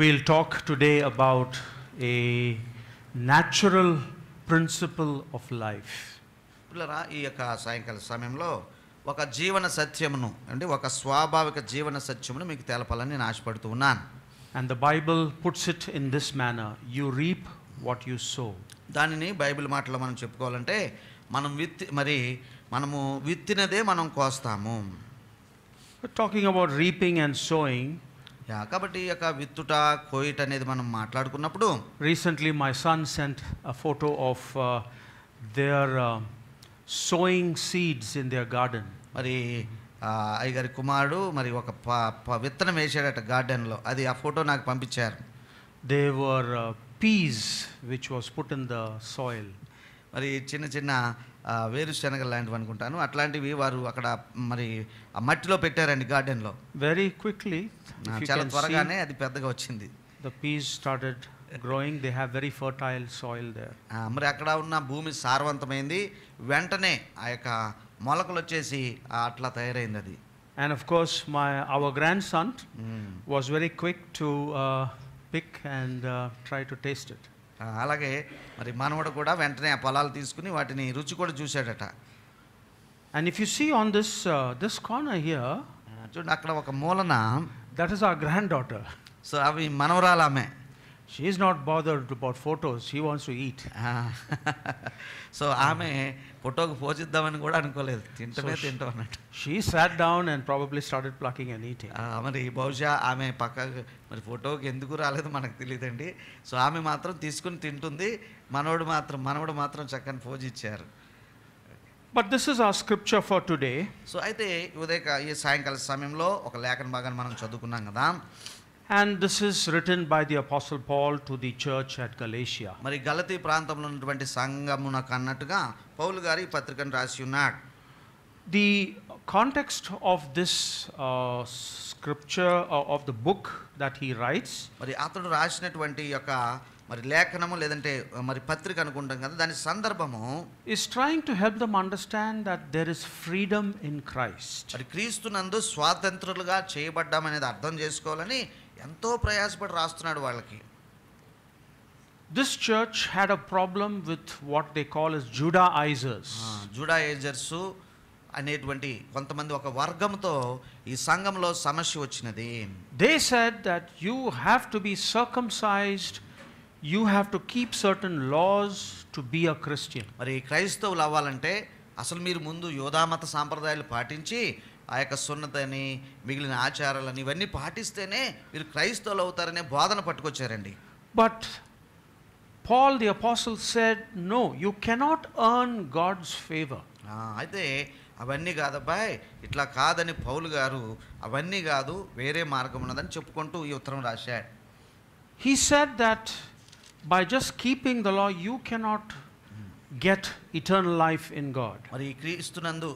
We'll talk today about a natural principle of life. పిల్లరా ఈ యొక్క సాయంకాల సమయంలో ఒక జీవన సత్యమును అంటే ఒక స్వాభావిక జీవన సత్యమును మీకు తెలపాలని నేను ఆశపడుతూ ఉన్నాను. And the Bible puts it in this manner: you reap what you sow. దానిని బైబిల్ మాటలో మనం చెప్పుకోవాలంటే మనము విత్తినదే మనం కోస్తాము. We're talking about reaping and sowing. కాబట్టి ఈ యొక్క విత్తుట కోయిట అనేది మనం మాట్లాడుకున్నప్పుడు Recently my son sent a photo of their sowing seeds in their garden. మరి అయ్యగారి కుమారుడు మరి ఒక విత్తనం వేసాడట గార్డెన్లో. అది ఆ ఫోటో నాకు పంపించారు. They were peas which was put in the soil. మరి చిన్న చిన్న వేరుశనగలు లాంటివి అనుకుంటాను. అట్లాంటివి వారు అక్కడ మరి ఆ మట్టిలో పెట్టారండి గార్డెన్లో. Very quickly, చాలా త్వరగానే అది పెద్దగా వచ్చింది. The peas started growing. They have very fertile soil there. మరి అక్కడ ఉన్న భూమి సారవంతమైంది. వెంటనే ఆ యొక్క మొలకలు వచ్చేసి అట్లా తయారైంది అది. And of course our grandson was very quick to pick and try to taste it. అలాగే మరి మనవడు కూడా వెంటనే ఆ పొలాలు తీసుకుని వాటిని రుచి కూడా చూశాడట. And if you see on this corner here, చూడండి అక్కడ ఒక మూలన, that is our granddaughter. So అవి మనవరాలు ఆమె. She is not bothered about photos. She wants to eat. So ఆమె ఫోటోకి పోజిద్దామని కూడా అనుకోలేదు, తింటమే తింటాం అన్నట్టు. She sat down and probably started plucking and eating. మరి బహుశా ఆమె పక్కకు మరి ఫోటోకి ఎందుకు రాలేదు మనకు తెలియదండి. సో ఆమె మాత్రం తీసుకుని తింటుంది. మనవడు మాత్రం చక్కని పోజ్ ఇచ్చారు. But this is our scripture for today. So అయితే ఈ సాయంకాల సమయంలో ఒక లేఖన భాగాన్ని మనం చదువుకున్నాం కదా. And this is written by the Apostle Paul to the church at Galatia. మరి గలతీ ప్రాంతంలో ఉన్నటువంటి సంఘమునకు అన్నట్టుగా పౌలు గారు ఈ పత్రికను రాసి ఉన్నాడు. The context of this scripture of the book that he writes, మరి అతడు రాసినటువంటి యొక్క మరి లేఖనము లేదంటే మరి పత్రిక అనుకుంటాం కదా, దాని సందర్భము is trying to help them understand that there is freedom in Christ. మరి క్రీస్తునందు స్వాతంత్రులుగా చేయబడ్డాం అనేది అర్థం చేసుకోవాలని ఎంతో ప్రయాసపడి రాస్తున్నాడు వాళ్ళకి. This church had a problem with what they call as Judaizers. జుడాయిజర్స్ అనేటువంటి కొంతమంది ఒక వర్గంతో ఈ సంఘంలో సమస్య వచ్చినది. They said that you have to be circumcised, you have to keep certain laws to be a Christian. మరి క్రైస్తవులు అవ్వాలంటే అసలు మీరు ముందు యోధామత సాంప్రదాయాలు పాటించి ఆ యొక్క సున్నతని మిగిలిన ఆచారాలని ఇవన్నీ పాటిస్తేనే మీరు క్రైస్తవులు అవుతారనే బోధన పట్టుకొచ్చారండి. But Paul the apostle said, no, you cannot earn God's favor. అయితే అవన్నీ కాదబ్బాయ్, ఇట్లా కాదని పౌలు గారు అవన్నీ కాదు, వేరే మార్గం ఉన్నదని చెప్పుకుంటూ ఈ ఉత్తరం రాశాడు. He said that by just keeping the law you cannot get eternal life in God. మరి క్రీస్తునందు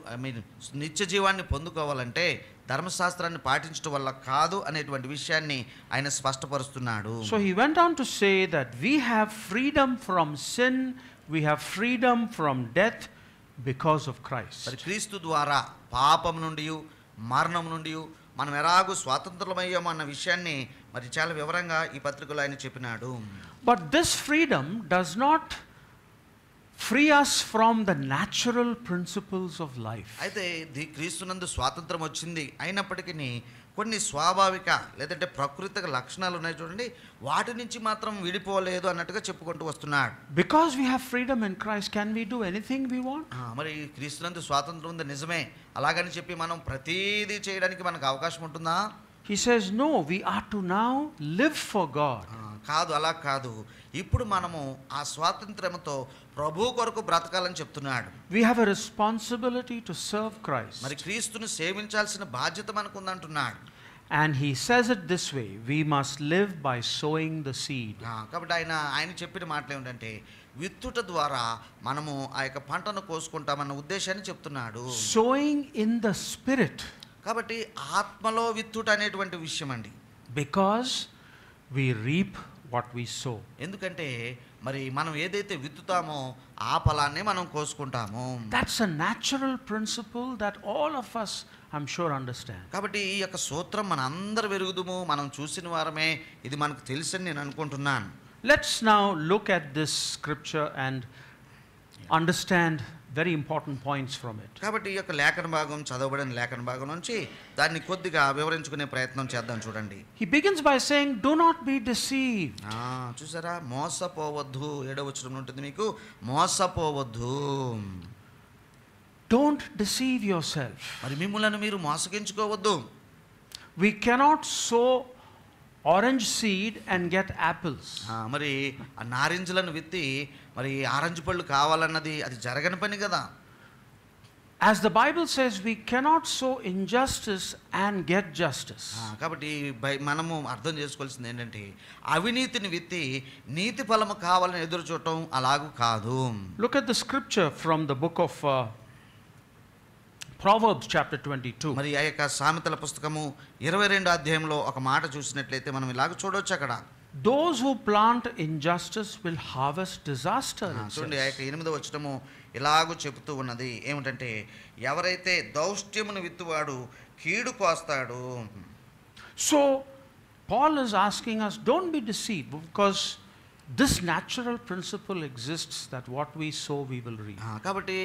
నిత్య జీవాన్ని పొందుకోవాలంటే ధర్మశాస్త్రాన్ని పాటించడం వల్ల కాదు అనేటువంటి విషయాన్ని ఆయన స్పష్టపరుస్తున్నాడు. So he went on to say that we have freedom from sin, we have freedom from death because of Christ. మరి క్రీస్తు ద్వారా పాపం నుండి మరణం నుండి మనం ఎలాగూ స్వాతంత్రమయ్యాము అన్న విషయాన్ని మరి చాలా వివరంగా ఈ పత్రికలో ఆయన చెప్పినాడు. But this freedom does not free us from the natural principles of life. అయితే క్రీస్తునందు స్వాతంత్రం వచ్చింది అయినప్పటికీ కొన్ని స్వాభావిక లేదంటే ప్రాకృతిక లక్షణాలు ఉన్నాయి చూడండి, వాటి నుంచి మాత్రం విడిపోలేదు అన్నట్టుగా చెప్పుకుంటూ వస్తున్నాడు. Because we have freedom in Christ, can we do anything we want? మరి క్రీస్తునందు స్వాతంత్రం ఉంది నిజమే, అలాగని చెప్పి మనం ప్రతిదీ చేయడానికి మనకు అవకాశం ఉంటుందా? He says no, we are to now live for God. కాదు, అలా కాదు. ఇప్పుడు మనము ఆ స్వాతంత్ర్యంతో ప్రభు కొరకు బ్రతకాలని చెప్తున్నాడు. We have a responsibility to serve Christ. మరి క్రీస్తును సేవించాల్సిన బాధ్యత మనకు ఉందంటున్నాడు. And he says it this way, we must live by sowing the seed. కాబట్టి ఆయన చెప్పిన మాటలు ఏమిటంటే విత్తుట ద్వారా మనము ఆ యొక్క పంటను కోసుకుంటామన్న ఉద్దేశాన్ని చెప్తున్నాడు. Sowing in the spirit. కాబట్టి ఆత్మలో విత్తుట అనేటువంటి విషయం అండి. Because we reap what we sow. ఎందుకంటే మరి మనం ఏదైతే విత్తుతామో ఆ ఫలాన్ని మనం కోసుకుంటాము. That's a natural principle that all of us I'm sure understand. కాబట్టి ఈ యొక్క సూత్రం మన అందరు వెరుగుదుము, మనం చూసిన వారమే, ఇది మనకు తెలుసని నేను అనుకుంటున్నాను. Let's now look at this scripture and understand very important points from it. కాబట్టి ఈ యొక్క లేఖన భాగం, చదవబడిన లేఖన భాగం నుంచి దాన్ని కొద్దిగా వివరించుకునే ప్రయత్నం చేద్దాం. చూడండి, He begins by saying, do not be deceived. చూసారా, మోసపోవద్దు. 7వ వచనం ఉంటుంది మీకు, మోసపోవద్దు. Don't deceive yourself. మరి మిమ్ములను మీరు మోసగించుకోవద్దు. We cannot sow orange seed and get apples. మరి ఆ నారింజలను విత్తి మరి ఆరెంజ్ పళ్ళు కావాలన్నది అది జరగని పని కదా. As the Bible says, we cannot sow injustice and get justice. కాబట్టి మనము అర్థం చేసుకోవాల్సింది ఏంటంటే, అవినీతిని విత్తి నీతి ఫలము కావాలని ఎదురు చూడటం అలాగూ కాదు. Look at the scripture from the book of Proverbs chapter 22. మరి ఆ యొక్క సామెతల పుస్తకము 22వ అధ్యాయంలో ఒక మాట చూసినట్లయితే మనం ఇలాగ చూడొచ్చు. అక్కడ those who plant injustice will harvest disaster. చూడండి, ఆ యొక్క 8వ వచనము ఇలాగూ చెబుతూ ఉన్నది ఏమిటంటే, ఎవరైతే దౌష్ట్యమును విత్తువాడు కీడు కోస్తాడు. So Paul is asking us, don't be deceived, because this natural principle exists that what we sow we will reap. కాబట్టి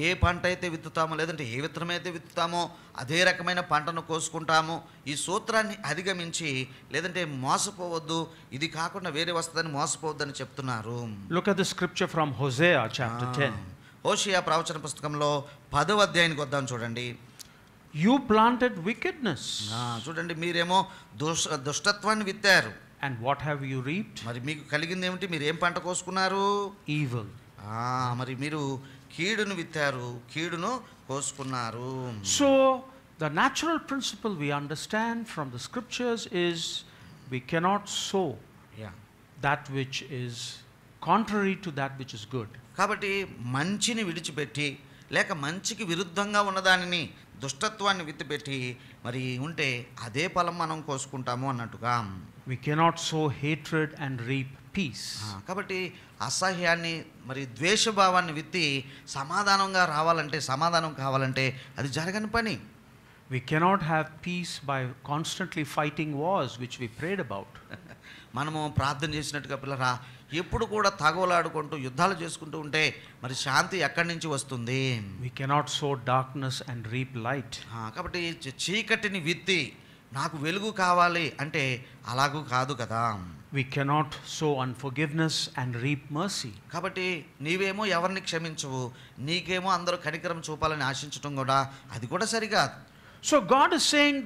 ఏ పంట అయితే విత్తుతామో, లేదంటే ఏ విత్తనం అయితే విత్తుతామో అదే రకమైన పంటను కోసుకుంటాము. ఈ సూత్రాన్ని అధిగమించి లేదంటే మోసపోవద్దు, ఇది కాకుండా వేరే వస్తుందని మోసపోవద్దని చెప్తున్నారు. Look at the scripture from Hosea chapter 10. హోషేయ ప్రవచన పుస్తకంలో 10వ అధ్యాయానికి వద్దాం. చూడండి, you planted wickedness. చూడండి, మీరేమో దుష్టత్వాన్ని విత్తారు. And what have you reaped? మరి మీకు కలిగింది ఏమిటి? మీరు ఏం పంట కోసుకున్నారు? Evil. మరి మీరు కీడును విత్తారు, కీడును కోసుకున్నారు. So the natural principle we understand from the scriptures is we cannot sow that which is contrary to that which is good. కాబట్టి మంచిని విడిచిపెట్టి లేక మంచికి విరుద్ధంగా ఉన్నదానిని, దుష్టత్వాన్ని విత్తిపెట్టి మరి ఉంటే అదే ఫలం మనం కోసుకుంటాము అన్నట్టుగా. We cannot sow hatred and reap peace. కాబట్టి అసహ్యాన్ని మరి ద్వేషభావాన్ని విత్తి సమాధానంగా రావాలంటే, సమాధానం కావాలంటే అది జరగని పని. We cannot have peace by constantly fighting wars, which we prayed about. మనము ప్రార్థన చేసినట్టుగా పిల్లరా ఎప్పుడు కూడా తగవలాడుకుంటూ యుద్ధాలు చేసుకుంటూ ఉంటే మరి శాంతి ఎక్కడి నుంచి వస్తుంది? We cannot sow darkness and reap light. కాబట్టి చీకటిని విత్తి నాకు వెలుగు కావాలి అంటే అలాగూ కాదు కదా. We cannot sow unforgiveness and reap mercy. కాబట్టి నీవేమో ఎవరిని క్షమించవు, నీకేమో అందరూ కనికరం చూపాలని ఆశించడం కూడా అది కూడా సరికాదు. So God is saying,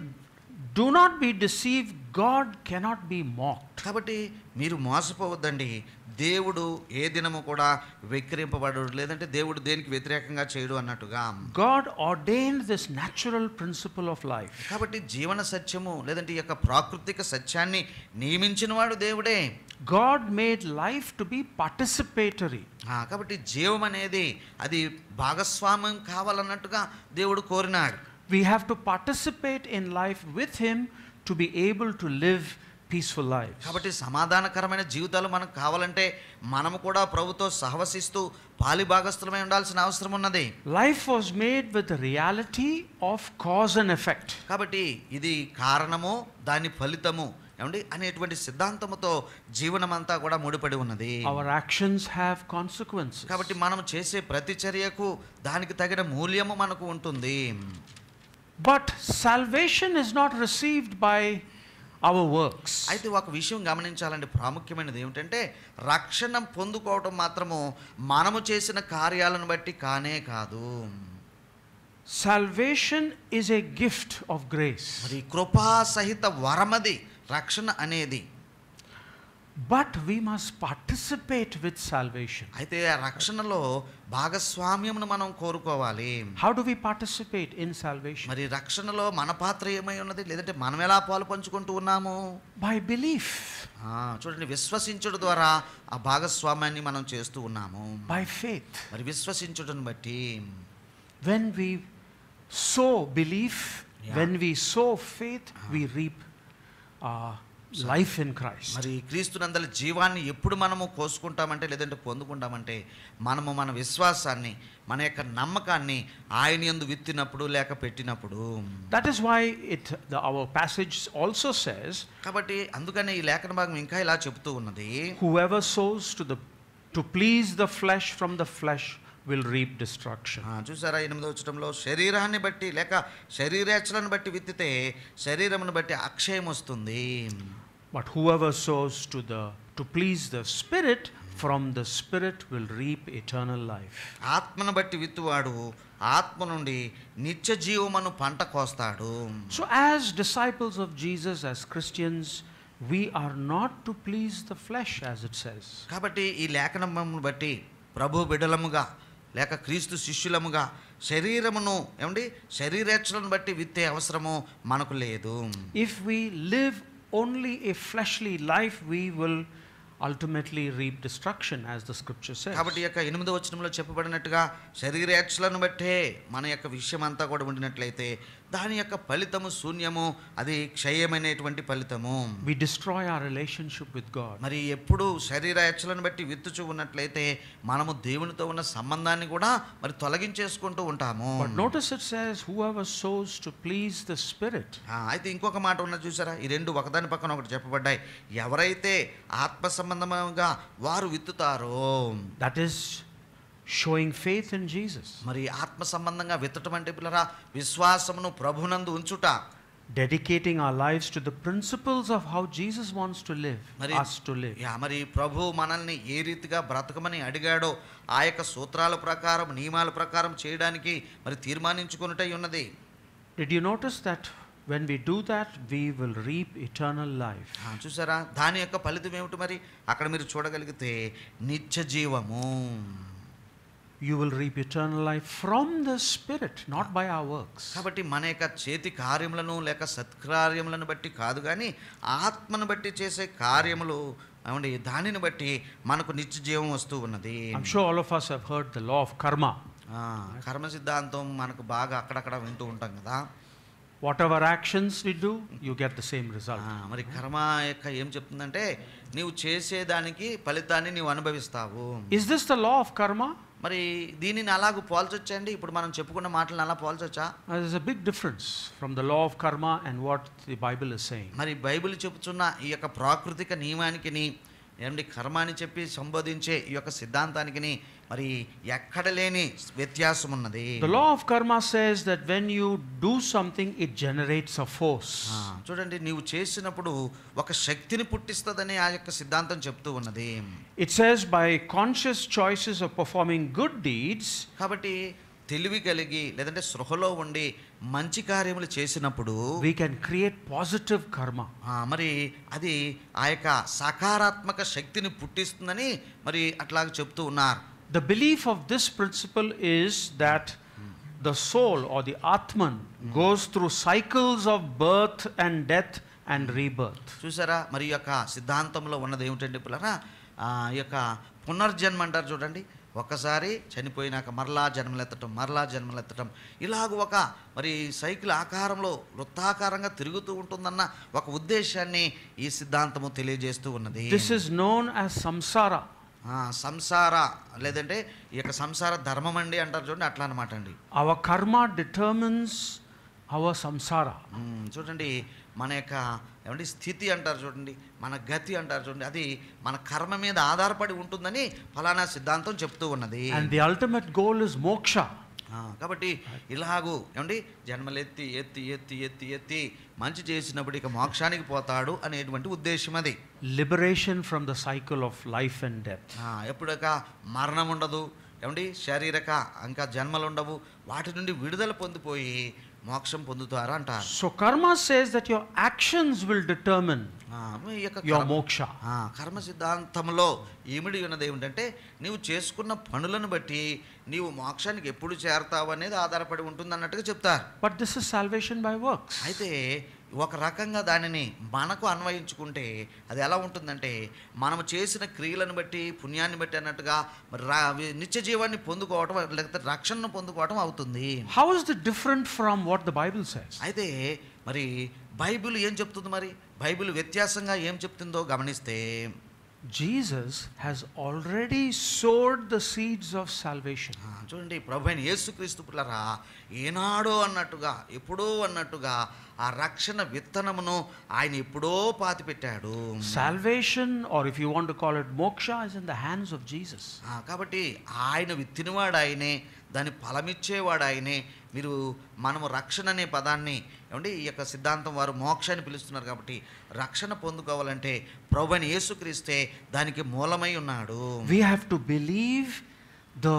do not be deceived, God cannot be mocked. కాబట్టి మీరు మోసపోవద్దండి, దేవుడు ఏ దినము కూడా వెక్కిరింపబడడు, లేదంటే దేవుడు దేనికి వ్యతిరేకంగా చేయడు అన్నట్టుగా. God ordained this natural principle of life. కాబట్టి జీవన సత్యము లేదంటే ఈ యొక్క ప్రాకృతిక సత్యాన్ని నియమించిన వాడు దేవుడే. God made life to be participatory. కాబట్టి జీవం అనేది అది భాగస్వామ్యం కావాలన్నట్టుగా దేవుడు కోరినాడు. We have to participate in life with him to be able to live peaceful lives. కాబట్టి సమాధానకరమైన జీవితాలు మనకు కావాలంటే మనము కూడా ప్రభుతో సహవసిస్తూ పాలిభాగస్థులమై ఉండాల్సిన అవసరం ఉన్నది. Life was made with the reality of cause and effect. కాబట్టి ఇది కారణము దాని ఫలితము ఏమండి అనేటువంటి సిద్ధాంతముతో జీవనమంతా కూడా ముడిపడి ఉన్నది. Our actions have consequences. కాబట్టి మనం చేసే ప్రతి చర్యకు దానికి తగిన మూల్యము మనకు ఉంటుంది. But salvation is not received by our works. అయితే ఒక విషయం గమనించాలండి, ప్రాముఖ్యమైనది ఏమిటంటే రక్షణ పొందుకోవటం మాత్రము మనము చేసిన కార్యాలను బట్టి కానే కాదు. Salvation is a gift of grace. మరి కృపా సహిత వరమది రక్షణ అనేది. But we must participate with salvation. అయితే ఆ రక్షణలో భాగస్వామ్యమును మనం కోరుకోవాలి. How do we participate in salvation? మరి రక్షణలో మన పాత్ర ఏమై ఉన్నది, లేదంటే మనం ఎలా పాలు పంచుకుంటూ ఉన్నాము? By belief. చూడండి, విశ్వసించుట ద్వారా ఆ భాగస్వామ్యాన్ని మనం చేస్తూ ఉన్నాము. By faith. మరి విశ్వసించుటను బట్టి When we sow belief, when we sow faith, we reap life in Christ. మరి క్రీస్తునందలి జీవాన్ని ఎప్పుడు మనము కోసుకుంటామంటే లేదంటే పొందుకుంటామంటే మనము మన విశ్వాసాన్ని మన యొక్క నమ్మకాన్ని ఆయన యందు విత్తినప్పుడు లేక పెట్టినప్పుడు. That is why our passage also says, కాబట్టి అందుకనే ఈ లేఖన భాగం ఇంకా ఇలా చెప్తూ ఉన్నది, whoever sows to please the flesh from the flesh will reap destruction. చూసారా 8వ వచనంలో శరీరాన్ని బట్టి లేక శరీరేచ్ఛలను బట్టి విత్తితే శరీరమును బట్టి అక్షయం వస్తుంది. But whoever sows to please the spirit from the spirit will reap eternal life. ఆత్మను బట్టి విత్తువాడు ఆత్మ నుండి నిత్య జీవమును పంట కోస్తాడు. So as disciples of Jesus, as Christians, we are not to please the flesh, as it says. కాబట్టి ఈ లేఖనమును బట్టి ప్రభు బిడ్డలముగా లేక క్రీస్తు శిష్యులముగా శరీరమును శరీరేచ్ఛలను బట్టి విత్తే అవసరము మనకు లేదు. If we live only a fleshly life, we will ultimately reap destruction, as the scripture says. కాబట్టి యొక్క 8వ వచనంలో చెప్పబడినట్టుగా శరీరేచ్ఛలను బట్టే మన యొక్క విషయం అంతా కూడా ఉండినట్లయితే దాని యొక్క ఫలితము శూన్యము, అది క్షయమైనటువంటి ఫలితము. We destroy our relationship with God. మరి ఎప్పుడు శరీరేచ్ఛలను బట్టి విత్తుచూ ఉన్నట్లయితే మనము దేవునితో ఉన్న సంబంధాన్ని కూడా మరి తొలగించేసుకుంటూ ఉంటాము. But notice it says whoever sows to please the spirit. అయితే ఇంకొక మాట ఉన్నది చూసారా, ఈ రెండు ఒకదాని పక్కన ఒకటి చెప్పబడ్డాయి. ఎవరైతే ఆత్మ సంబంధంగా వారు విత్తుతారో, that is showing faith in Jesus. మరి ఆత్మ సంబంధంగా విత్తటం అంటే పిల్లరా విశ్వాసమును ప్రభునందు ఉంచుట, dedicating our lives to the principles of how Jesus wants to live, us to live. మరి ప్రభు మనల్ని ఏ రీతిగా బ్రతకమని అడిగాడో ఆ యొక్క సూత్రాల ప్రకారం నియమాల ప్రకారం చేయడానికి మరి తీర్మానించుకొనుటై ఉన్నది. Did you notice that when we do that we will reap eternal life? చూసారా దాని యొక్క ఫలితం ఏమిటి? మరి అక్కడ మీరు చూడగలిగితే నిత్య జీవము. You will reap eternal life from the spirit, not by our works. కాబట్టి మన యొక్క చేతి కార్యములను లేక సత్కార్యములను బట్టి కాదు కానీ ఆత్మను బట్టి చేసే కార్యములు దానిని బట్టి మనకు నిత్య జీవం వస్తూ ఉన్నది. I'm sure all of us have heard the law of karma. కర్మ సిద్ధాంతం మనకు బాగా అక్కడక్కడ వింటూ ఉంటాం కదా. Whatever actions we do, you get the same result. మరి కర్మ యొక్క ఏం చెప్తుందంటే నీవు చేసేదానికి ఫలితాన్ని నీవు అనుభవిస్తావు. Is this the law of karma? మరి దీనిని అలాగూ పోల్చొచ్చండి, ఇప్పుడు మనం చెప్పుకున్న మాటలను అలా పోల్చొచ్చా? There is a big difference from the law of karma and what the Bible is saying. మరి బైబిల్ చెబుతున్న ఈ యొక్క ప్రాకృతిక నియమానికి కర్మ అని చెప్పి సంబోధించే ఈ యొక్క సిద్ధాంతానికి మరి ఎక్కడ లేని వ్యత్యాసం ఉన్నది. The law of karma says that when you do something it generates a force. చూడండి నీవు చేసినప్పుడు ఒక శక్తిని పుట్టిస్తదని ఆ యొక్క సిద్ధాంతం చెప్తూ ఉన్నది. It says by conscious choices of performing good deeds. కాబట్టి తెలివి కలిగి లేదంటే సృహలో ఉండి మంచి కార్యములు చేసినప్పుడు we can create positive karma. మరి అది ఆ యొక్క సకారాత్మక శక్తిని పుట్టిస్తుందని మరి అట్లాగా చెప్తూ ఉన్నారు. The belief of this principle is that the soul or the Atman goes through cycles of birth and death and rebirth. చూసారా మరి ఈ యొక్క సిద్ధాంతంలో ఉన్నది ఏమిటంటే పిల్లరా ఈ యొక్క పునర్జన్మ అంటారు చూడండి. ఒక్కసారి చనిపోయినాక మరలా జన్మలెత్తటం ఇలాగ ఒక మరి సైకిల్ ఆకారంలో వృత్తాకారంగా తిరుగుతూ ఉంటుందన్న ఒక ఉద్దేశాన్ని ఈ సిద్ధాంతము తెలియజేస్తూ ఉన్నది. This is known as samsara. సంసార లేదంటే ఈ యొక్క సంసార ధర్మం అండి అంటారు చూడండి, అట్లా అనమాట అండి. Our karma determines our samsara. చూడండి మన యొక్క స్థితి అంటారు చూడండి, మన గతి అంటారు చూడండి, అది మన కర్మ మీద ఆధారపడి ఉంటుందని ఫలానా సిద్ధాంతం చెప్తూ ఉన్నది. And the ultimate goal is moksha. కాబట్టి ఇలాగూ జన్మలెత్తి ఎత్తి ఎత్తి ఎత్తి ఎత్తి మంచి చేసినప్పుడు ఇక మోక్షానికి పోతాడు అనేటువంటి ఉద్దేశం అది. Liberation from the cycle of life and death. ఎప్పుడక మరణం ఉండదు, శారీరక ఇంకా జన్మలు ఉండవు, వాటి నుండి విడుదల పొందిపోయి మోక్షం పొందుతారు అంటారు. So karma says that your actions will determine your moksha. కర్మ సిద్ధాంతంలో ఏమిడి ఉన్నది ఏమిటంటే నీవు చేసుకున్న పనులను బట్టి నీవు మోక్షానికి ఎప్పుడు చేరతావు అనేది ఆధారపడి ఉంటుంది అన్నట్టుగా చెప్తారు. But this is salvation by works. అయితే ఒక రకంగా దానిని మనకు అన్వయించుకుంటే అది ఎలా ఉంటుందంటే మనము చేసిన క్రియలను బట్టి పుణ్యాన్ని బట్టి అన్నట్టుగా నిత్య జీవాన్ని పొందుకోవటం లేకపోతే రక్షణను పొందుకోవటం అవుతుంది. How is it different from what the Bible says? అయితే మరి బైబిల్ ఏం చెప్తుంది? మరి బైబిల్ వ్యత్యాసంగా ఏం చెప్తుందో గమనిస్తే, Jesus has already sowed the seeds of salvation. చూడండి, ప్రభువైన యేసుక్రీస్తు పుత్రులారా ఏనాడో అన్నట్టుగా, ఎప్పుడో అన్నట్టుగా ఆ రక్షణ విత్తనమును ఆయన ఎప్పుడో పాతిపెట్టాడు. Salvation, or if you want to call it moksha, is in the hands of Jesus. కాబట్టి ఆయన విత్తినవాడు ఆయనే, దాని ఫలమిచ్చేవాడు ఆయనే. మనము రక్షణ అనే పదాన్ని ఏమండి ఈ యొక్క సిద్ధాంతం వారు మోక్షాన్ని పిలుస్తున్నారు. కాబట్టి రక్షణ పొందుకోవాలంటే ప్రభువైన యేసుక్రీస్తే దానికి మూలమై ఉన్నాడు. We have to believe the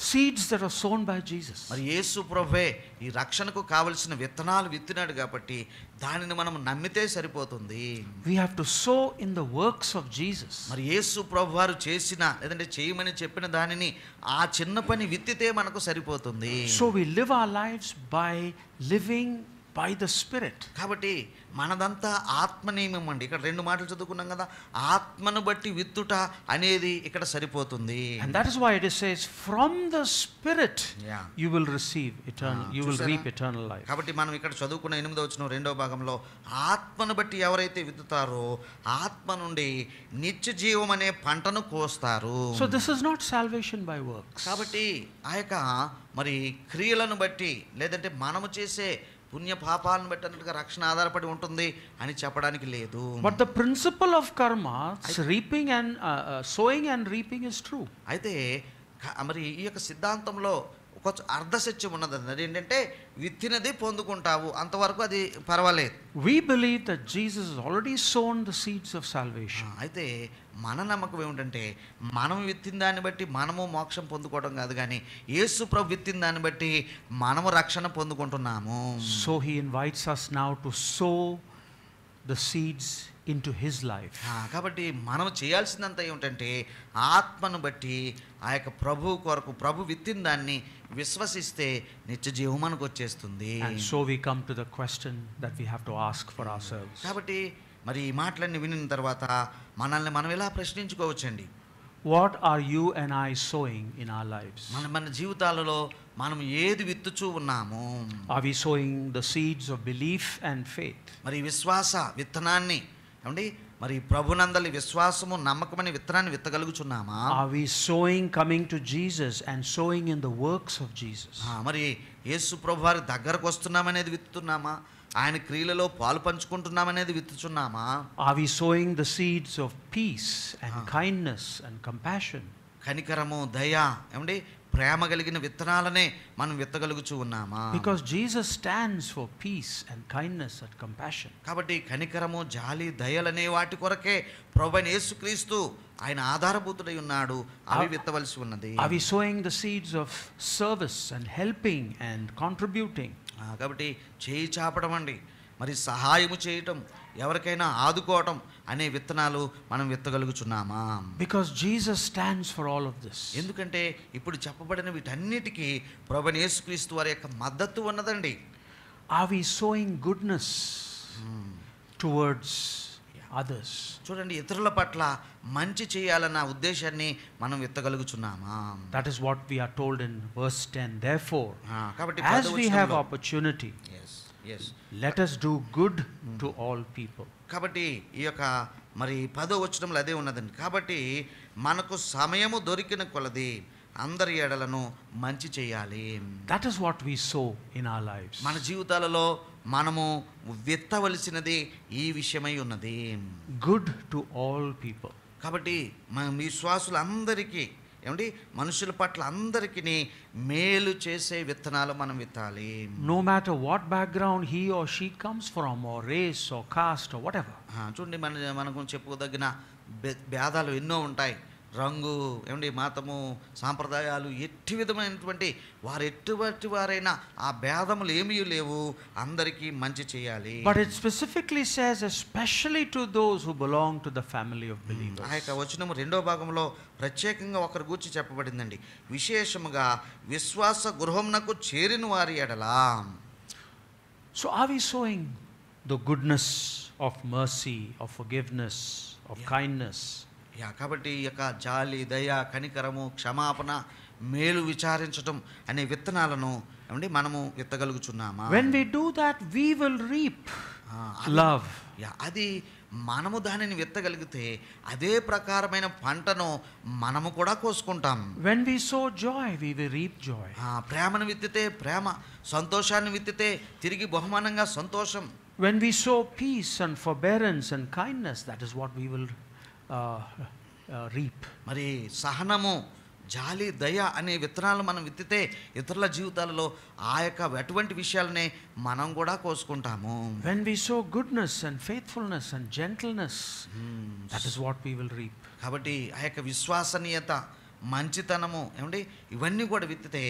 seeds that are sown by Jesus. మరి యేసు ప్రభువే ఈ రక్షణకు కావలసిన విత్తనాలు విత్తినాడు కాబట్టి దానిని మనం నమ్మితే సరిపోతుంది. We have to sow in the works of Jesus. మరి యేసు ప్రభు వారు చేసిన లేదంటే చేయమని చెప్పిన దానిని ఆ చిన్న పని విత్తితే మనకు సరిపోతుంది. So we live our lives by living by the Spirit. కాబట్టి మనదంతా ఆత్మ నియమం అండి. ఇక్కడ 2 మాటలు చదువుకున్నాం కదా, ఆత్మను బట్టి విత్తుట అనేది ఇక్కడ సరిపోతుంది. And that is why it says from the Spirit you will receive eternal, you will reap eternal life. కాబట్టి మనం ఇక్కడ చదువుకున్న 8వ వచనం 2వ భాగంలో ఆత్మను బట్టి ఎవరైతే విత్తుతారో ఆత్మ నుండి నిత్య జీవం అనే పంటను కోస్తారు. So this is not salvation by works. కాబట్టి ఆ యొక్క మరి క్రియలను బట్టి లేదంటే మనము చేసే పుణ్య పాపాలను బట్టి అన్నట్టుగా రక్షణ ఆధారపడి ఉంటుంది అని చెప్పడానికి లేదు. But the principle of karma, reaping and sowing and reaping is true. అయితే మరి ఈ యొక్క సిద్ధాంతంలో ఒక అర్ధసత్యం ఉన్నది. అది ఏంటంటే విత్తినది పొందుకుంటావు, అంతవరకు అది పర్వాలేదు. We believe that Jesus has already sown the seeds of salvation. అయితే మన నమ్మకం ఏమిటంటే మనం విత్తిన దాన్ని బట్టి మనము మోక్షం పొందుకోవడం కాదు, కానీ యేసు ప్రభు విత్తిన దాన్ని బట్టి మనము రక్షణ పొందుకుంటున్నాము. So he invites us now to sow the seeds into his life. కాబట్టి మనం చేయాల్సిందంతా ఏమిటంటే ఆత్మను బట్టి ఆ యొక్క ప్రభు కొరకు ప్రభు విత్తిన దాన్ని విశ్వసిస్తే నిత్య జీవం మనకు వచ్చేస్తుంది. And so we come to the question that we have to ask for ourselves. కాబట్టి మరి ఈ మాటలన్నీ వినిన తర్వాత మనల్ని మనం ఎలా ప్రశ్నించుకోవచ్చండి? What are you and I sowing in our lives? మన జీవితాలలో మనం ఏది విత్తుచూ ఉన్నాము? Are we sowing the seeds of belief and faith? మరి విశ్వాస విత్తనాన్ని ఏమండి మరి ప్రభునందలి విశ్వాసము నమ్మకమనే విత్తనాన్ని విత్తగలుగుచున్నామా? Are we sowing coming to Jesus and sowing in the works of Jesus? మరి యేసు ప్రభు వారి దగ్గరకు వస్తున్నామనేది విత్తుతున్నామా? ఆయన క్రియలలో పాలు పంచుకుంటున్నామనేది విత్తుచున్నామా? Are we sowing the seeds of peace and kindness and compassion? కనికరము, దయ, ఏమండి ప్రేమ కలిగిన విత్తనాలనే మనం విత్తగలుగుచూ ఉన్నామా? Because Jesus stands for peace and kindness and compassion. కాబట్టి కనికరము, జాలి, దయలనే వాటి కొరకే ప్రభువైన యేసుక్రీస్తు ఆయన ఆధారభూతుడై ఉన్నాడు. అవి విత్తవలసి ఉన్నది. Are we sowing the seeds of service and helping and contributing? కాబట్టి చేయి చాపడం అండి, మరి సహాయము చేయటం, ఎవరికైనా ఆదుకోవటం అనే విత్తనాలు మనం విత్తగలుగుచున్నామా? Because Jesus stands for all of this. ఎందుకంటే ఇప్పుడు చెప్పబడిన వీటన్నిటికీ ప్రభువైన యేసుక్రీస్తు వారి యొక్క మద్దతు ఉన్నదండి. Are we sowing goodness towards others? చూడండి, ఇతరుల పట్ల మంచి చేయాలన్న ఉద్దేశాన్ని మనం విత్తగలుగుచున్నామా? That is what we are told in verse 10. Therefore, కాబట్టి as we have opportunity, let us do good to all people. కాబట్టి ఈ యొక్క మరి 10వ వచనంలో అదే ఉన్నదండి. కాబట్టి మనకు సమయము దొరికిన కొలది అందరి ఎడలను మంచి చేయాలి. That is what we sow in our lives. మన జీవితాలలో మనము విత్తవలసినది ఈ విషయమై ఉన్నది. Good to all people. కాబట్టి మన విశ్వాసులందరికీ ఏమండి మనుషుల పట్ల అందరికీ మేలు చేసే విత్తనాలు మనం విత్తాలి. No matter what background he or she comes from, or race or caste or whatever. చూడండి, మనకు చెప్పుకోదగిన భేదాలు ఎన్నో ఉంటాయి. రంగు, ఏమండి మతము, సాంప్రదాయాలు, ఎట్టి విధమైనటువంటి ఎటువంటి వారైనా ఆ భేదములు ఏమీ లేవు. అందరికీ మంచి చేయాలి. But it specifically says especially to those who belong to the family of believers. ఆ యొక్క వచనము 2వ భాగంలో ప్రత్యేకంగా ఒకరి గురించి చెప్పబడిందండి. విశేషముగా విశ్వాస గృహమునకు చేరిన వారి ఎడలా. So are we sowing the goodness of mercy, of forgiveness, of kindness కాబట్టి ఈ యొక్క జాలి, దయ, కనికరము, క్షమాపణ, మేలు విచారించటం అనే విత్తనాలను ఏమండి మనము విత్తగలుగుచున్నామా? When we do that, we will reap love. అది మనము దానిని విత్తగలిగితే అదే ప్రకారమైన పంటను మనము కూడా కోసుకుంటాం. When we sow joy, we will reap joy. ప్రేమను విత్తితే ప్రేమ, సంతోషాన్ని విత్తితే తిరిగి బహుమానంగా సంతోషం. When we sow peace and forbearance and kindness, that is what we will reap. మరి సహనము, జాలి, దయ అనే విత్తనాలు మనం విత్తితే ఇతరుల జీవితాలలో ఆ యొక్క అటువంటి విషయాలనే మనం కూడా కోసుకుంటాము. When we sow goodness and faithfulness and gentleness, that is what we will reap. కాబట్టి ఆ యొక్క విశ్వసనీయత, మంచితనము ఏమండి ఇవన్నీ కూడా విత్తితే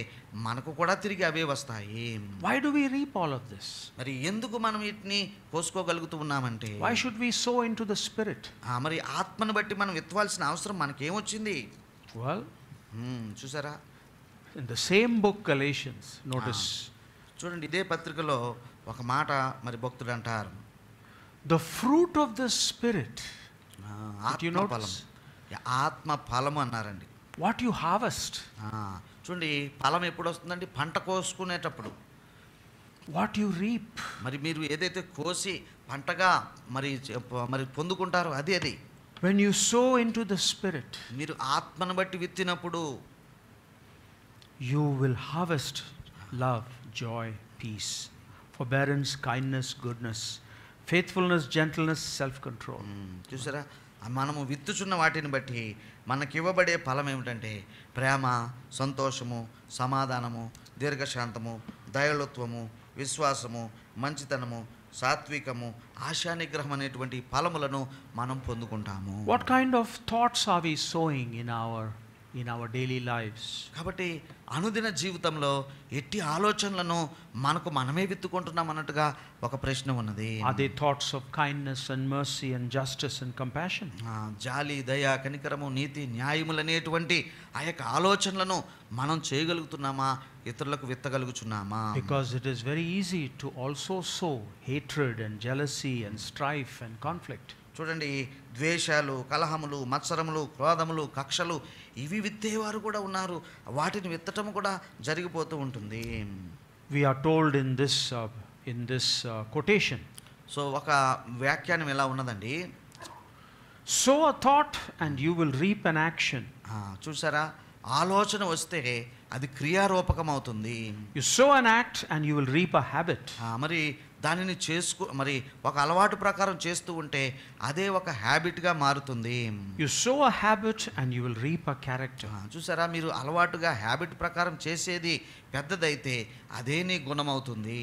మనకు కూడా తిరిగి అవే వస్తాయి. Why do we reap all of this? మరి ఎందుకు మనం వీటిని కోసుకోగలుగుతూ ఉన్నామంటే, Why should we sow into the spirit? మరి ఆత్మను బట్టి మనం విత్తవలసిన అవసరం మనకేమొచ్చింది? Well, చూసారా, in the same book Galatians, notice, చూడండి ఇదే పత్రికలో ఒక మాట మరి భక్తుడు అంటారు, the fruit of the spirit. ఆత్మ ఫలం, ఆత్మ ఫలము అన్నారండి. What you harvest. చూడండి ఫలం ఎప్పుడు వస్తుందండి? పంట కోసుకునేటప్పుడు. What you reap. మరి మీరు ఏదైతే కోసి పంటగా మరి పొందుకుంటారో అది. When you sow into the spirit, మీరు ఆత్మను బట్టి విత్తినప్పుడు you will harvest love, joy, peace, forbearance, kindness, goodness, faithfulness, gentleness, self-control. చూసారా, మనము విత్తుచున్న వాటిని బట్టి మనకివ్వబడే ఫలం ఏమిటంటే ప్రేమ, సంతోషము, సమాధానము, దీర్ఘశాంతము, దయాళుత్వము, విశ్వాసము, మంచితనము, సాత్వికము, ఆశానిగ్రహం అనేటువంటి ఫలములను మనం పొందుకుంటాము. What kind of thoughts are we sowing in our daily lives? కాబట్టి అనుదిన జీవితంలో ఎట్టి ఆలోచనలను మనకు మనమే విత్తుకుంటున్నాం అన్నట్టుగా ఒక ప్రశ్న ఉన్నది. Are they thoughts of kindness and mercy and justice and compassion? జాలి, దయ, కనికరము, నీతి, న్యాయములనేటువంటి ఆ యొక్క ఆలోచనలను మనం చేయగలుగుతున్నామా? ఇతరులకు విత్తగలుగుతున్నామా? Because it is very easy to also sow hatred and jealousy and strife and conflict. చూడండి, ద్వేషాలు, కలహములు, మత్సరములు, క్రోధములు, కక్షలు ఇవి విత్తేవారు కూడా ఉన్నారు. వాటిని విత్తటం కూడా జరిగిపోతూ ఉంటుంది. We are told in this quotation. So ఒక వ్యాఖ్యానం ఎలా ఉన్నదండి, sow a thought and you will reap an action. చూసారా, ఆలోచన వస్తే అది క్రియారూపకం అవుతుంది. You sow an act and you will reap a habit. మరి దానిని మరి ఒక అలవాటు ప్రకారం చేస్తూ ఉంటే అదే ఒక హ్యాబిట్గా మారుతుంది. You sow a habit and you will reap a character. చూసారా, మీరు అలవాటుగా హ్యాబిట్ ప్రకారం చేసేది పెద్దదైతే అదే నీ గుణం అవుతుంది.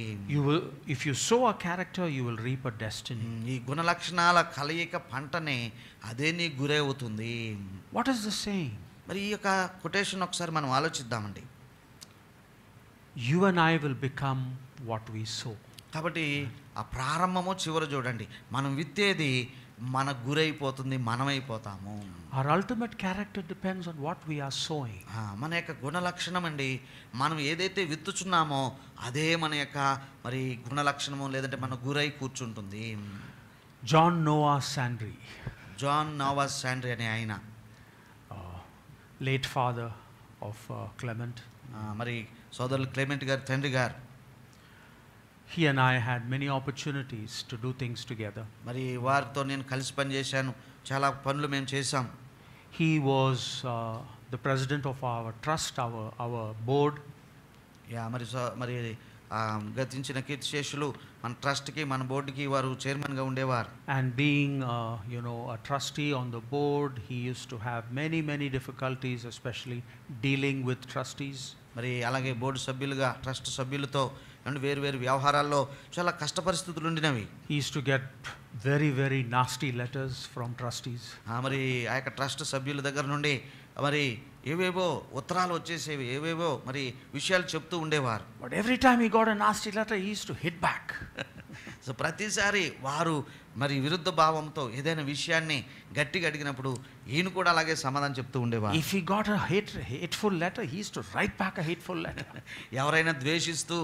If you sow a character, you will reap a destiny. ఈ గుణ లక్షణాల కలయిక పంటనే అదే నీ గురే అవుతుంది. What is the saying? మరి ఈ యొక్క కొటేషన్ ఒకసారి మనం ఆలోచిద్దామండి. You and I will become what we sow. కాబట్టి ఆ ప్రారంభము చివరి చూడండి, మనం విత్తేది మన గురైపోతుంది, మనమైపోతాము. Our ultimate character depends on what we are sowing. మన యొక్క గుణ లక్షణం అండి, మనం ఏదైతే విత్తుచున్నామో అదే మన యొక్క మరి గుణ లక్షణము లేదంటే మన గురై కూర్చుంటుంది. John Noah Sandry అనే ఆయన, late father of Clement. మరి సోదరులు క్లెమెంట్ గారు తండ్రి గారు, he and I had many opportunities to do things together. మరి వారితో నేను కలిసి పనిచేశాను, చాలా పనులు మేము చేశాం. He was the president of our trust, our board. మరి గతించిన కీర్తిశేషులు మన ట్రస్ట్కి, మన బోర్డుకి వారు చైర్మన్గా ఉండేవారు. And being a trustee on the board, he used to have many difficulties, especially dealing with trustees. మరి అలాగే బోర్డు సభ్యులుగా ట్రస్ట్ సభ్యులతో వేరు వ్యవహారాల్లో చాలా కష్ట పరిస్థితులు ఉండినవి. He used to get very nasty letters from trustees. మరి ఆ యొక్క ట్రస్ట్ సభ్యుల దగ్గర నుండి మరి ఏవేవో ఉత్తరాలు వచ్చేసేవి, ఏవేవో మరి విషయాలు చెప్తూ ఉండేవారు. But every time he got a nasty letter, he used to hit back. So ప్రతిసారి వారు మరి విరుద్ధ భావంతో ఏదైనా విషయాన్ని గట్టిగా అడిగినప్పుడు ఈయన కూడా అలాగే సమాధానం చెప్తూ ఉండేవారు. If he got a hateful letter, he used to write back a hateful letter. ఎవరైనా ద్వేషిస్తూ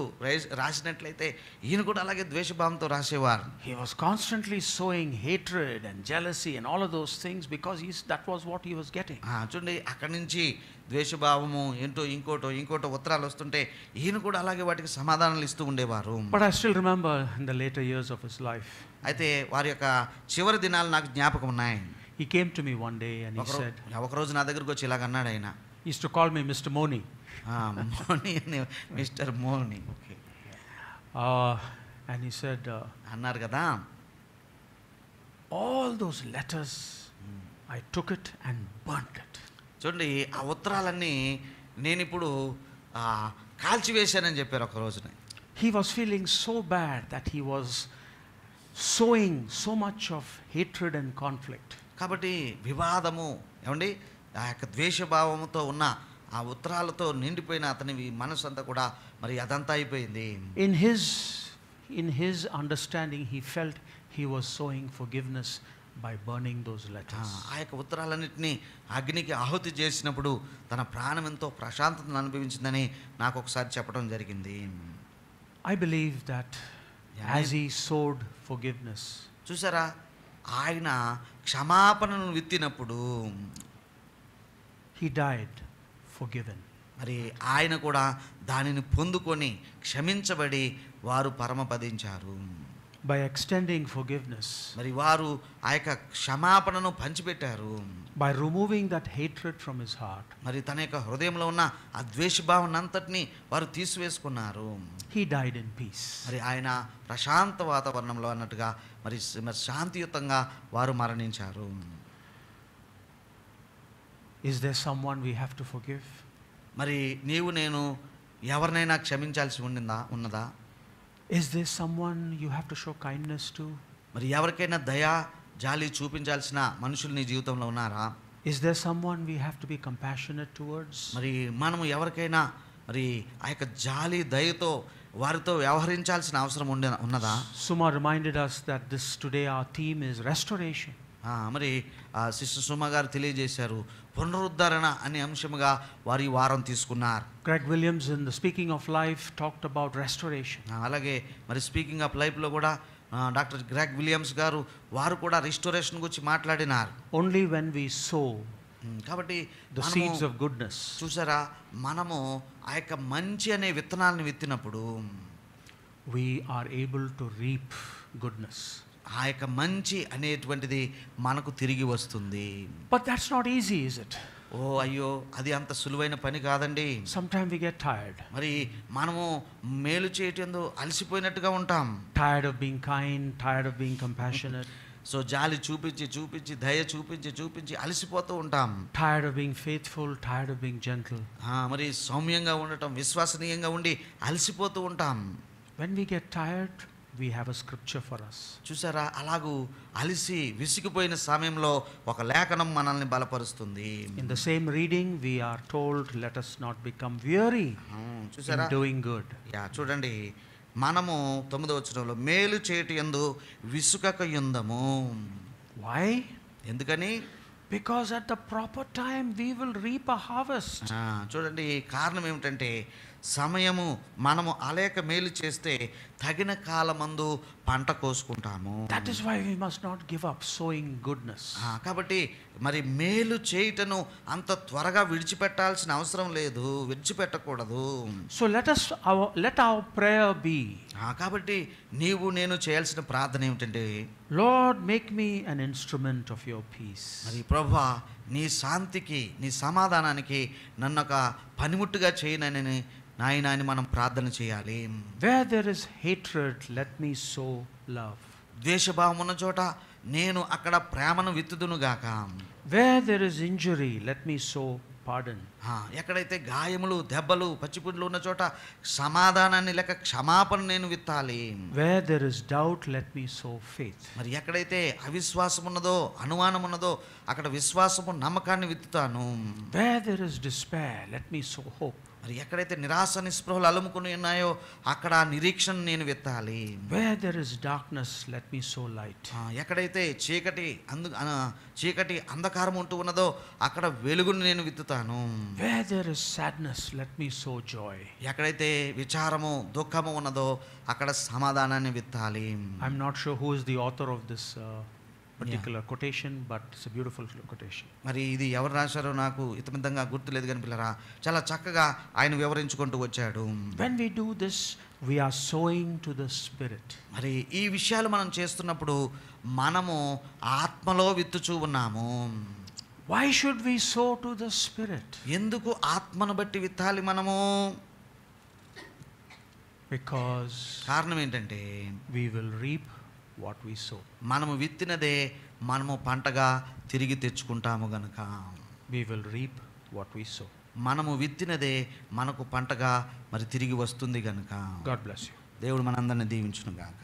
రాసినట్లయితే ఈయన కూడా అలాగే ద్వేషభావంతో రాసేవారు. He was constantly sowing hatred and jealousy and all of those things because that was what he was getting. చూడండి, అక్కడి నుంచి ద్వేషభావము ఏంటో ఇంకోటో ఉత్తరాలు వస్తుంటే ఈయన కూడా అలాగే వాటికి సమాధానాలు ఇస్తూ ఉండేవారు. But I still remember in the later years of his life. అయితే వారి యొక్క చివరి దినాలు నాకు జ్ఞాపకం ఉన్నాయి. He came to me one day and he said, ఒక రోజు నా దగ్గరికి వచ్చి ఇలాగ అన్నాడు ఆయన. He used to call me Mr. Moni. మోని అని, mister Moni. Okay. And he said, అన్నారు కదా, all those letters, I took it and burnt it. చూడండి, ఆ ఉత్తరాలన్నీ నేను ఇప్పుడు కాల్చివేశానని చెప్పారు ఒక రోజున. He was feeling so bad that he was sowing so much of hatred and conflict. కాబట్టి వివాదము ఏమండి ఆ యొక్క ద్వేషభావముతో ఉన్న ఆ ఉత్తరాలతో నిండిపోయిన అతని మనసు అంతా కూడా మరి అదంతా అయిపోయింది. In his understanding, he felt he was sowing forgiveness by burning those letters. ఆ యొక్క ఉత్తరాలన్నింటినీ అగ్నికి ఆహుతి చేసినప్పుడు తన ప్రాణం ఎంతో ప్రశాంతతను అనుభవించిందని నాకు ఒకసారి చెప్పడం జరిగింది. I believe that as he sowed forgiveness, చూసారా, ఆయన క్షమాపణను విత్తినప్పుడు he died forgiven. మరి ఆయన కూడా దానిని పొందుకొని క్షమించబడి వారు పరమపదించారు. By extending forgiveness, మరి వారు ఆ యొక్క క్షమాపణను పంచిపెట్టారు. by removing that hatred from his heart, మరి తన యొక్క హృదయంలో ఉన్న ఆ ద్వేషభావాన్ని అంతటిని వారు తీసివేసుకున్నారు. he died in peace. మరి ఆయన ప్రశాంత వాతావరణంలో అన్నట్టుగా మరి శాంతియుతంగా వారు మరణించారు. Is there someone we have to forgive? మరి నీవు నేను ఎవరినైనా క్షమించాల్సి ఉన్నదా? Is there someone you have to show kindness to? మరి ఎవరికైనా దయా జాలి చూపించాల్సిన మనుషులు నీ జీవితంలో ఉన్నారా? Is there someone we have to be compassionate towards? మరి మనము ఎవరికైనా మరి ఆ యొక్క జాలి దయతో వారితో వ్యవహరించాల్సిన అవసరం ఉన్నదా? Suma reminded us that today our theme is restoration. మరి సిస్టర్ సుమ గారు తెలియజేశారు, పునరుద్ధరణ అనే అంశముగా వారు ఈ వారం తీసుకున్నారు. Greg Williams in the Speaking of Life talked about restoration. అలాగే మరి స్పీకింగ్ ఆఫ్ లైఫ్లో కూడా డాక్టర్ గ్రెగ్ విలియమ్స్ గారు వారు కూడా రిస్టోరేషన్ గురించి మాట్లాడినారు. Only when we sow కాబట్టి the seeds of goodness, చూసారా, మనము ఆ యొక్క మంచి అనే విత్తనాలను విత్తినప్పుడు we are able to reap goodness. ఆ యొక్క మంచి అనేటువంటిది మనకు తిరిగి వస్తుంది. But that's not easy, is it? అయ్యో, అది అంత సులువైన పని కాదండి. Sometimes we get tired. మరి మనము మేలు చేయటందు అలసిపోయినట్టుగా ఉంటాం. Tired of being kind, tired of being compassionate. So జాలి చూపించి దయ చూపించి అలసిపోతూ ఉంటాం. Tired of being faithful, tired of being gentle. మరి సౌమ్యంగా ఉండటం, విశ్వసనీయంగా ఉండి అలసిపోతూ ఉంటాం. When we get tired, we have a scripture for us. చూసారా, అలాగూ అలిసి విసిగిపోయిన సమయంలో ఒక లేఖనం మనల్ని బలపరుస్తుంది. In the same reading we are told, let us not become weary చూసారా in doing good. చూడండి, మనము 9వ వచనంలో మేలు చేయుట యందు విసుకక యుందము. Why? ఎందుకని? Because at the proper time we will reap a harvest. చూడండి, కారణం ఏమిటంటే సమయము మనము అలేక మేలు చేస్తే తగిన కాలమందు పంట కోసుకుంటాము. That is why we must not give up sowing goodness. కాబట్టి మరి మేలు చేయుటను అంత త్వరగా విడిచిపెట్టాల్సిన అవసరం లేదు, విడిచిపెట్టకూడదు. So let our prayer be, కాబట్టి నీవు నేను చేయాల్సిన ప్రార్థన ఏమిటంటే, Lord, make me an instrument of your peace. మరి ప్రభువా, నీ శాంతికి నీ సమాధానానికి నన్ను ఒక పనిముట్టుగా చేయనని నాయన అని మనం ప్రార్థన చేయాలి. Where there is hatred, let me sow love. ద్వేషభావం ఉన్న చోట నేను అక్కడ ప్రేమను విత్తుదును గాక. Where there is injury, let me sow pardon. ఎక్కడైతే గాయములు, దెబ్బలు, పచ్చిపుండ్లు ఉన్న చోట సమాధానాన్ని లేక క్షమాపణ నేను విత్తాలి. Where there is doubt, let me sow faith. మరి ఎక్కడైతే అవిశ్వాసం ఉన్నదో, అనుమానం ఉన్నదో, అక్కడ విశ్వాసము, నమ్మకాన్ని విత్తుతాను. Where there is despair, let me sow hope. మరి ఎక్కడైతే నిరాశ నిస్పృహలు అలుముకుని ఉన్నాయో అక్కడ ఆ నిరీక్షణ నేను విత్తాలి. Where there is darkness, let me sow light. ఎక్కడైతే చీకటి అంధకారం ఉంటూ ఉన్నదో అక్కడ వెలుగును నేను విత్తుతాను. Where there is sadness, let me sow joy. ఎక్కడైతే విచారము దుఃఖము ఉన్నదో అక్కడ సమాధానాన్ని విత్తాలి. I'm not sure who is the author of this particular quotation, but it's a beautiful quotation. మరి ఇది ఎవరు రాశారో నాకు ఇతమితంగా గుర్తులేదు కానీ పిల్లరా చాలా చక్కగా ఆయన వివరించుకుంటూ వచ్చాడు. When we do this, we are sowing to the spirit. మరి ఈ విషయాలు మనం చేస్తున్నప్పుడు మనము ఆత్మలో విత్తుచూ ఉన్నాము. Why should we sow to the spirit? ఎందుకు ఆత్మను బట్టి విత్తాలి మనము? Because కారణం ఏంటంటే we will reap what we sow. మనము విత్తినదే మనము పంటగా తిరిగి తెచ్చుకుంటాము గనుక. We will reap what we sow. మనము విత్తినదే మనకు పంటగా మరి తిరిగి వస్తుంది గనుక. God bless you. దేవుడు మనందరిని దీవించును గాక.